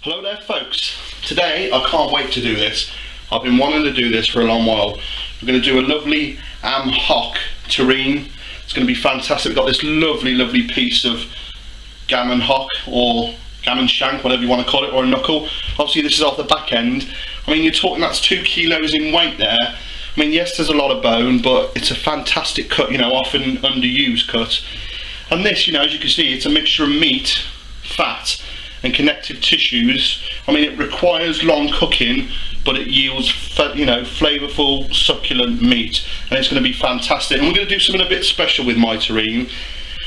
Hello there folks, today I can't wait to do this. I've been wanting to do this for a long while. We're going to do a lovely Hock Terrine. It's going to be fantastic. We've got this lovely piece of gammon hock or gammon shank, whatever you want to call it, or a knuckle. Obviously this is off the back end. I mean, you're talking that's 2 kilos in weight there. I mean, yes, there's a lot of bone, but it's a fantastic cut, you know, often underused cut. And this, you know, as you can see, it's a mixture of meat, fat and connective tissues. I mean, it requires long cooking, but it yields, you know, flavourful, succulent meat, and it's going to be fantastic. And we're going to do something a bit special with my terrine.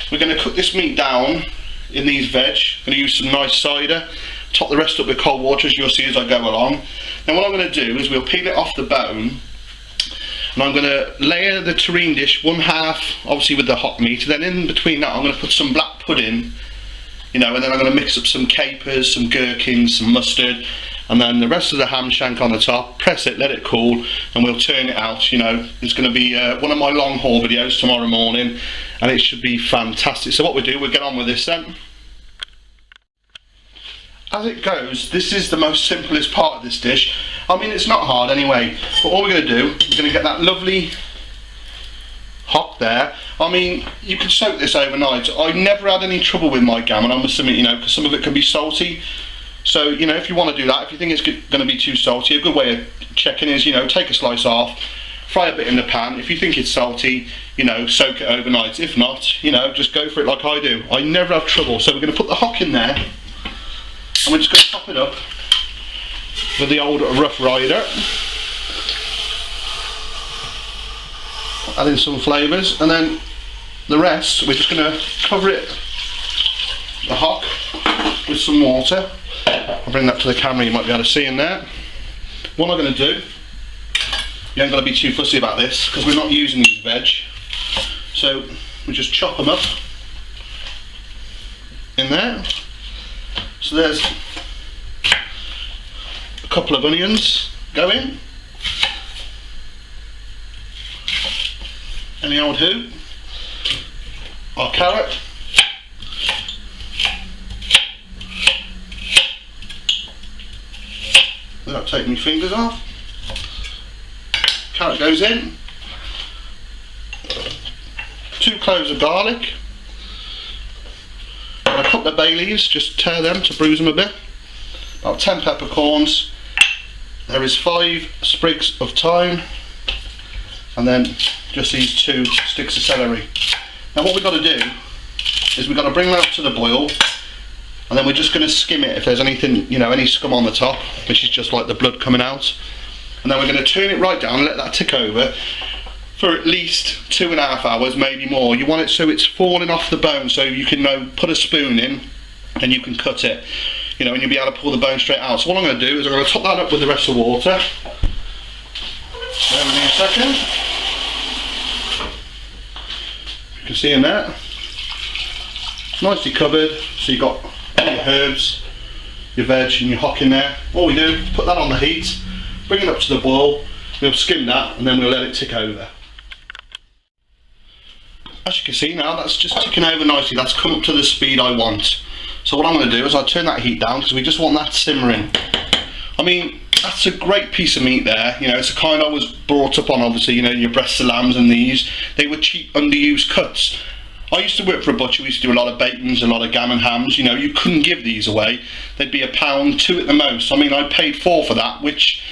We're going to cook this meat down in these veg. I'm going to use some nice cider, top the rest up with cold water, as you'll see as I go along. Now what I'm going to do is we'll peel it off the bone, and I'm going to layer the terrine dish one half obviously with the hot meat, and then in between that I'm going to put some black pudding, you know, and then I'm going to mix up some capers, some gherkins, some mustard, and then the rest of the ham shank on the top. Press it, let it cool, and we'll turn it out. You know, it's going to be one of my long haul videos tomorrow morning, and it should be fantastic. So what we'll do, we'll get on with this then. As it goes, this is the most simplest part of this dish. I mean, it's not hard anyway, but all we're going to do, we're going to get that lovely hock there. I mean, you can soak this overnight. I never had any trouble with my gammon, I must admit, you know, because some of it can be salty. So, you know, if you want to do that, if you think it's going to be too salty, a good way of checking is, you know, take a slice off, fry a bit in the pan. If you think it's salty, you know, soak it overnight. If not, you know, just go for it like I do. I never have trouble. So we're going to put the hock in there, and we're just going to top it up with the old Rough Rider. Add in some flavours, and then the rest we're just going to cover it, the hock, with some water. I'll bring that to the camera, you might be able to see in there. What I'm going to do, you ain't got to be too fussy about this because we're not using these veg, so we just chop them up in there. So there's a couple of onions go in, any old who, our carrot, without taking my fingers off, carrot goes in, 2 cloves of garlic, and a couple of bay leaves, just tear them to bruise them a bit, about 10 peppercorns, there is 5 sprigs of thyme, and then just these 2 sticks of celery. Now what we've got to do is we've got to bring that up to the boil, and then we're just going to skim it if there's anything, you know, any scum on the top, which is just like the blood coming out. And then we're going to turn it right down and let that tick over for at least 2.5 hours, maybe more. You want it so it's falling off the bone, so you can put a spoon in and you can cut it, you know, and you'll be able to pull the bone straight out. So what I'm going to do is I'm going to top that up with the rest of the water. Bear with me a second. You can see in there, nicely covered, so you've got your herbs, your veg and your hock in there. All we do is put that on the heat, bring it up to the boil, we'll skim that and then we'll let it tick over. As you can see now, that's just ticking over nicely, that's come up to the speed I want. So what I'm going to do is I'll turn that heat down because we just want that simmering. I mean, that's a great piece of meat there, you know, it's the kind I was brought up on, obviously, you know, your breasts of lambs and these, they were cheap, underused cuts. I used to work for a butcher, we used to do a lot of bacons, a lot of gammon hams, you know, you couldn't give these away, they'd be £1, £2 at the most. I mean, I paid £4 for that, which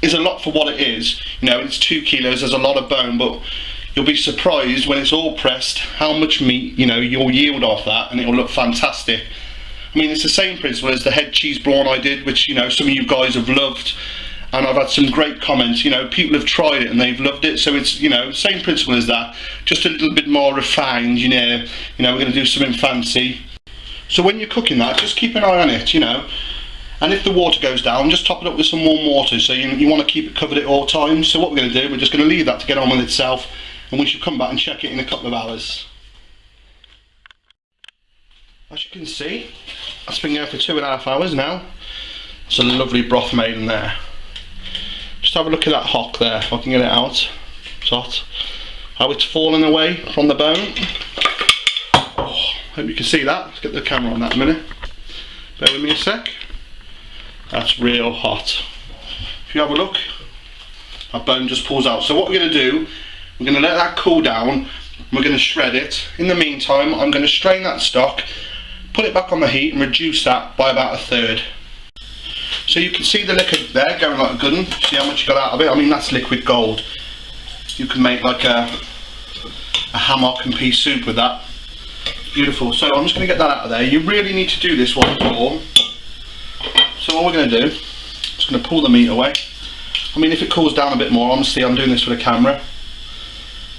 is a lot for what it is, you know, it's 2 kilos, there's a lot of bone, but you'll be surprised when it's all pressed, how much meat, you know, you'll yield off that, and it'll look fantastic. I mean, it's the same principle as the head cheese brawn I did, which, you know, some of you guys have loved, and I've had some great comments, you know, people have tried it and they've loved it, so it's, you know, same principle as that, just a little bit more refined, you know, we're going to do something fancy. So when you're cooking that, just keep an eye on it, you know, and if the water goes down, just top it up with some warm water, so you want to keep it covered at all times. So what we're going to do, we're just going to leave that to get on with itself, and we should come back and check it in a couple of hours. As you can see, that's been going for 2.5 hours now. It's a lovely broth made in there. Just have a look at that hock there, if I can get it out. It's hot. How it's falling away from the bone. Oh, hope you can see that. Let's get the camera on that a minute. Bear with me a sec. That's real hot. If you have a look, that bone just pulls out. So what we're going to do, we're going to let that cool down. We're going to shred it. In the meantime, I'm going to strain that stock, put it back on the heat and reduce that by about 1/3. So you can see the liquor there going like a good one. See how much you got out of it? I mean, that's liquid gold. You can make like a ham, hock and pea soup with that. Beautiful. So I'm just going to get that out of there. You really need to do this while it's warm. So what we're going to do, just going to pull the meat away. I mean, if it cools down a bit more, honestly, I'm doing this for the camera.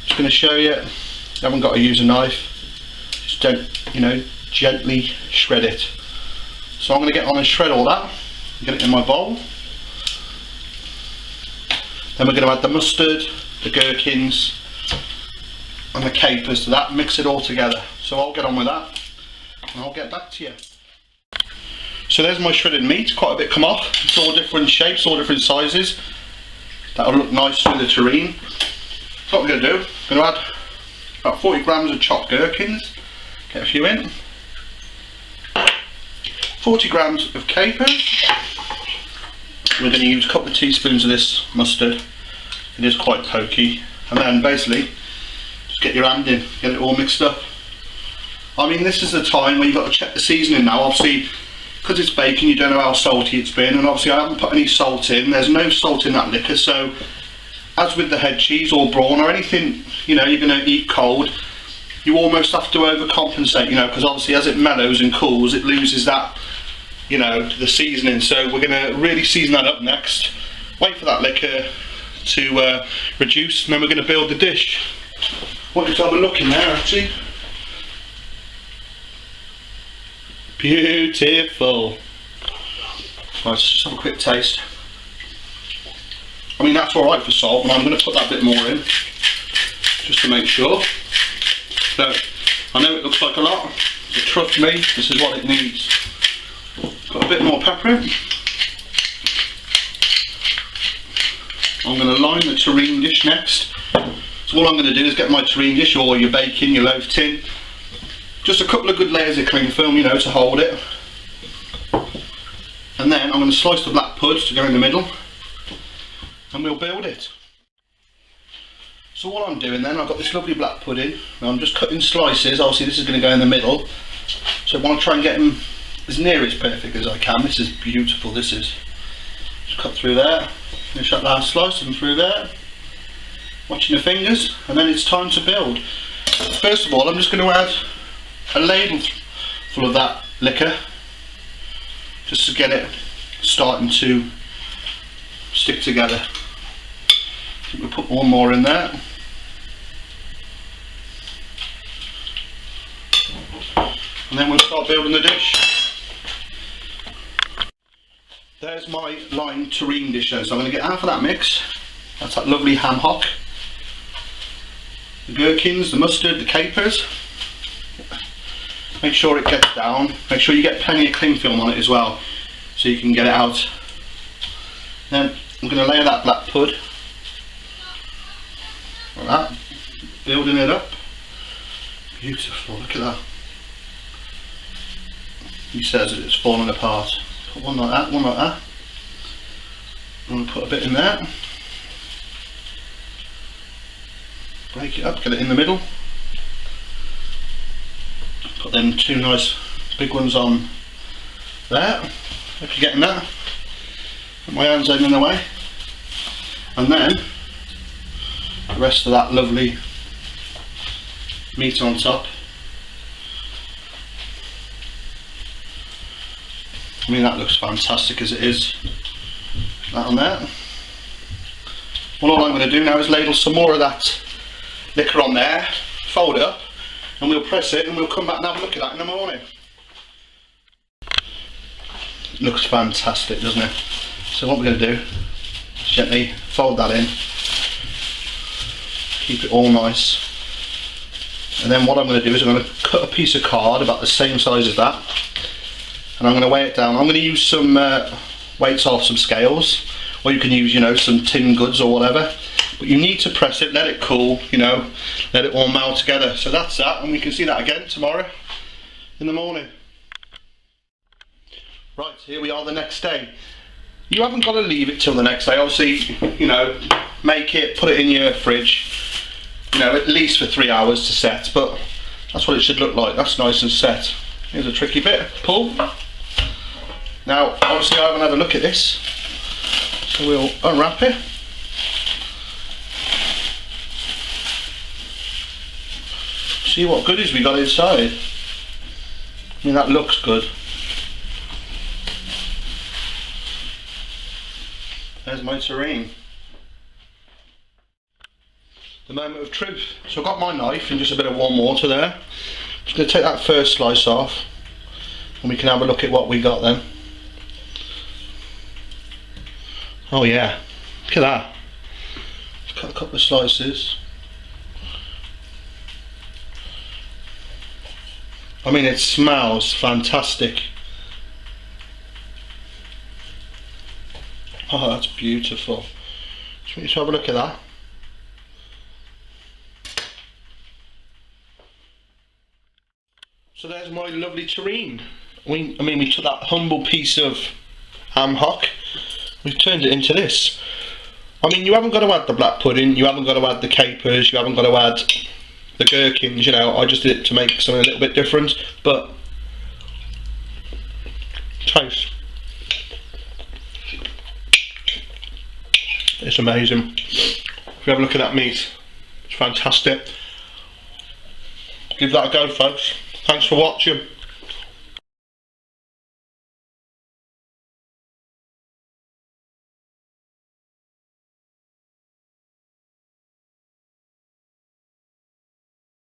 Just going to show you. You haven't got to use a knife. Just don't, you know, gently shred it. So I'm going to get on and shred all that. Get it in my bowl. Then we're going to add the mustard, the gherkins, and the capers to that. Mix it all together. So I'll get on with that, and I'll get back to you. So there's my shredded meat. Quite a bit come off. It's all different shapes, all different sizes. That'll look nice with the terrine. So what we're going to do, I'm going to add about 40 grams of chopped gherkins. Get a few in. 40 grams of capers. We're going to use a couple of teaspoons of this mustard. It is quite pokey. And then basically, just get your hand in, get it all mixed up. I mean, this is the time where you've got to check the seasoning now. Obviously, because it's bacon, you don't know how salty it's been. And obviously I haven't put any salt in. There's no salt in that liquor. So, as with the head cheese or brawn or anything, you know, you're going to eat cold, you almost have to overcompensate, you know, because obviously as it mellows and cools, it loses that, you know, the seasoning. So we're going to really season that up next. Wait for that liquor to reduce, and then we're going to build the dish. I want you to have a look in there, actually. Beautiful. Right, let's just have a quick taste. I mean, that's alright for salt, and I'm going to put that bit more in, just to make sure. But I know it looks like a lot, but trust me, this is what it needs. Put a bit more pepper in. I'm going to line the terrine dish next. So all I'm going to do is get my terrine dish, or your bacon, your loaf tin. Just a couple of good layers of cling film, you know, to hold it. And then I'm going to slice the black pud to go in the middle. And we'll build it. So what I'm doing then, I've got this lovely black pudding. Now I'm just cutting slices. Obviously this is going to go in the middle. So I want to try and get them as near as perfect as I can. This is beautiful, this is. Just cut through there. Finish that last slice and through there. Watching the fingers. And then it's time to build. First of all, I'm just going to add a ladle full of that liquor. Just to get it starting to stick together. We'll put one more in there. And then we'll start building the dish. There's my lime terrine dish then. So I'm going to get half of that mix. That's that lovely ham hock. The gherkins, the mustard, the capers. Make sure it gets down. Make sure you get plenty of cling film on it as well, so you can get it out. Then I'm going to layer that black pud. Like that. Building it up. Beautiful, look at that. He says that it's falling apart. Put one like that, one like that. I'm going to put a bit in there. Break it up, get it in the middle. Put them two nice big ones on there. Hope you're getting that. Put my hands in the way. And then the rest of that lovely meat on top. I mean, that looks fantastic as it is. That on there. Well, all I'm going to do now is ladle some more of that liquor on there, fold it up, and we'll press it, and we'll come back and have a look at that in the morning. It looks fantastic, doesn't it? So what we're going to do is gently fold that in, keep it all nice, and then what I'm going to do is I'm going to cut a piece of card about the same size as that, and I'm going to weigh it down. I'm going to use some weights off some scales, or you can use, you know, some tin goods or whatever. But you need to press it, let it cool, you know, let it all melt together. So that's that, and we can see that again tomorrow in the morning. Right, here we are the next day. You haven't got to leave it till the next day. Obviously, you know, make it, put it in your fridge, you know, at least for 3 hours to set, but that's what it should look like. That's nice and set. Here's a tricky bit, pull. Now, obviously I haven't had a look at this, so we'll unwrap it. See what goodies we got inside. I mean, that looks good. There's my terrine. The moment of truth. So I've got my knife and just a bit of warm water there. Just going to take that first slice off and we can have a look at what we got then. Oh yeah, look at that. Just cut a couple of slices. I mean, it smells fantastic. Oh, that's beautiful. Just want you to have a look at that. So there's my lovely terrine. I mean, we took that humble piece of hock, we've turned it into this. I mean, you haven't got to add the black pudding, you haven't got to add the capers, you haven't got to add the gherkins, you know. I just did it to make something a little bit different, but taste. It's amazing. If you have a look at that meat, it's fantastic. Give that a go, folks. Thanks for watching.